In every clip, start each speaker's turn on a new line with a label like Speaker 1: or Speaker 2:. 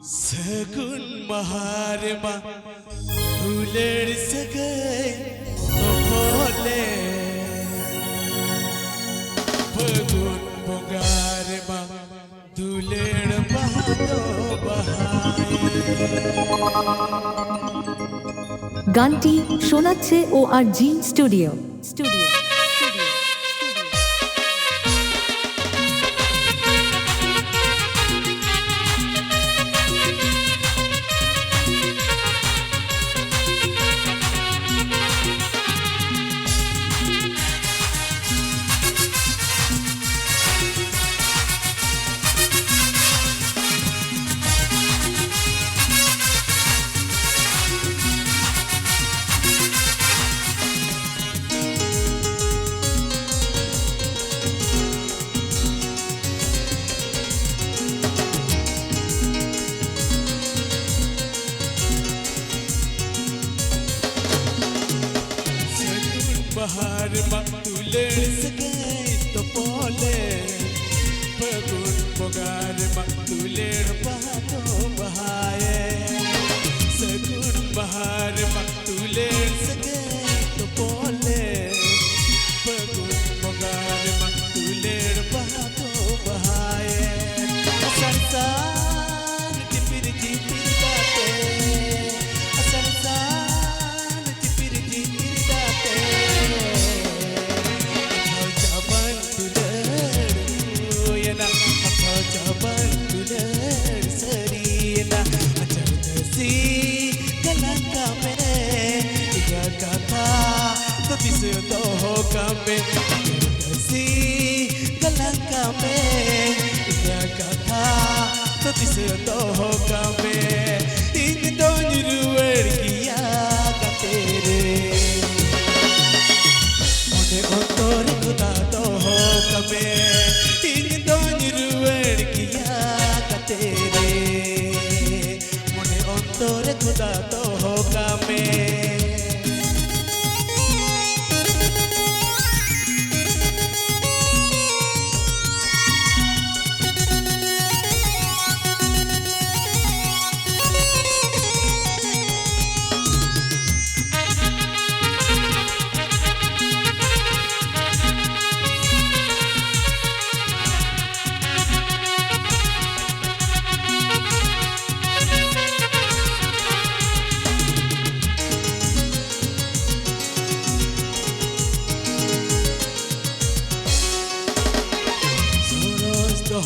Speaker 1: सगुन महारमा फुलेर सगै नभले फगुन बगारमा दुलेर बहादो बहाए
Speaker 2: গানটি শোনাচ্ছে ORG studio.
Speaker 1: bahar maktuler segai topole Pegun bogar maktuler bahado bahaye Segun bahar maktuler segai topole Pegun bogar maktuler bahado bahaye Asar-sar jipir-jipir date Asar-sar jipir-jipir date Tise toho kame si galanka me ina katha tise toho kame in doniruer kiya katere mone ontor khuda toho kame in doniruer kiya katere mone ontor khuda toho kame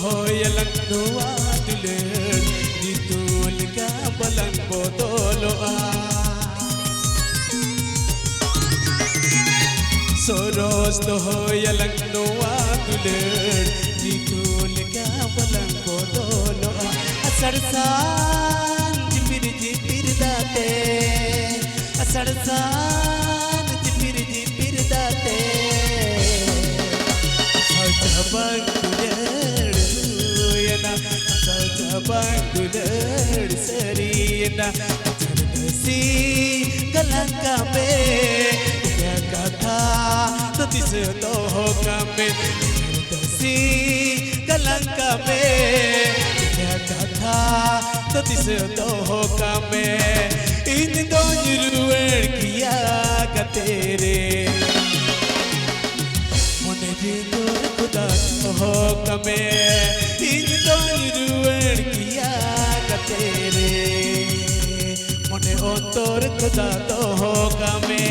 Speaker 1: Hoyalang doa duler ditul ka balang bodoloa Soros to hoyalang doa duler ditul ka balang bodoloa Asarsan jipir-jipir date Asarsan jipir-jipir date Sajabang Banduler serina si galanka me ya katha tise toho kame si galanka me ya katha tise toho kame in doniruer kiya katere mone jindur khuda toho kame in doniruer kiya katere mone ontor khuda toho kame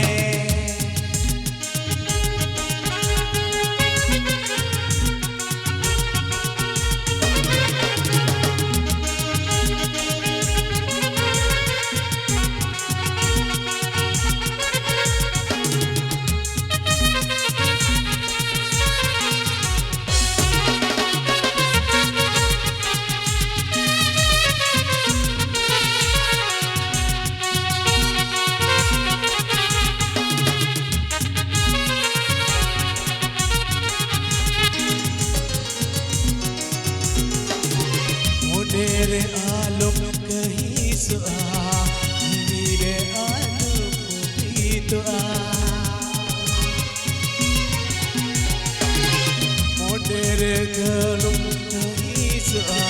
Speaker 1: मेरे आलम कहीं सुआ मेरे आलम की दुआ मेरे आलम कहीं सुआ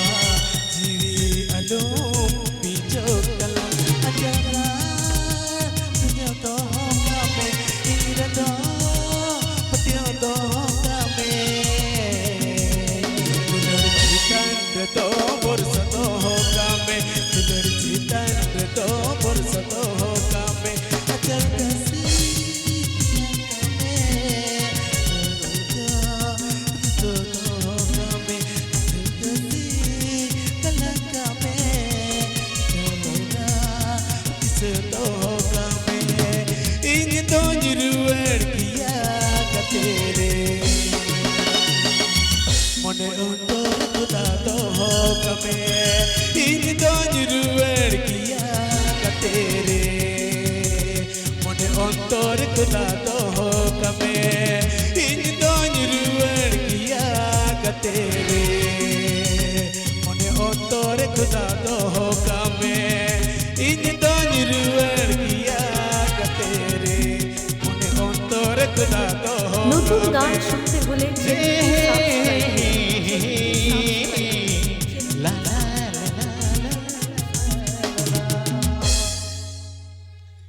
Speaker 1: जीवी आलम तो Bursa तो होगा मैं तुदर चितन तो बुरसा तो होगा मैं अचल कसी तो होगा मैं कलंका में चलोगा इस तो होगा मैं इन तो निरुवर किया कतेरे Mone untuk kuda toho kame ini donjuruer kiya katere Mone untuk kuda toho kame ini donjuruer kiya katere Mone untuk kuda toho kame ini donjuruer kiya katere Mone untuk kuda toho
Speaker 2: নতুন গান শুনতে হলে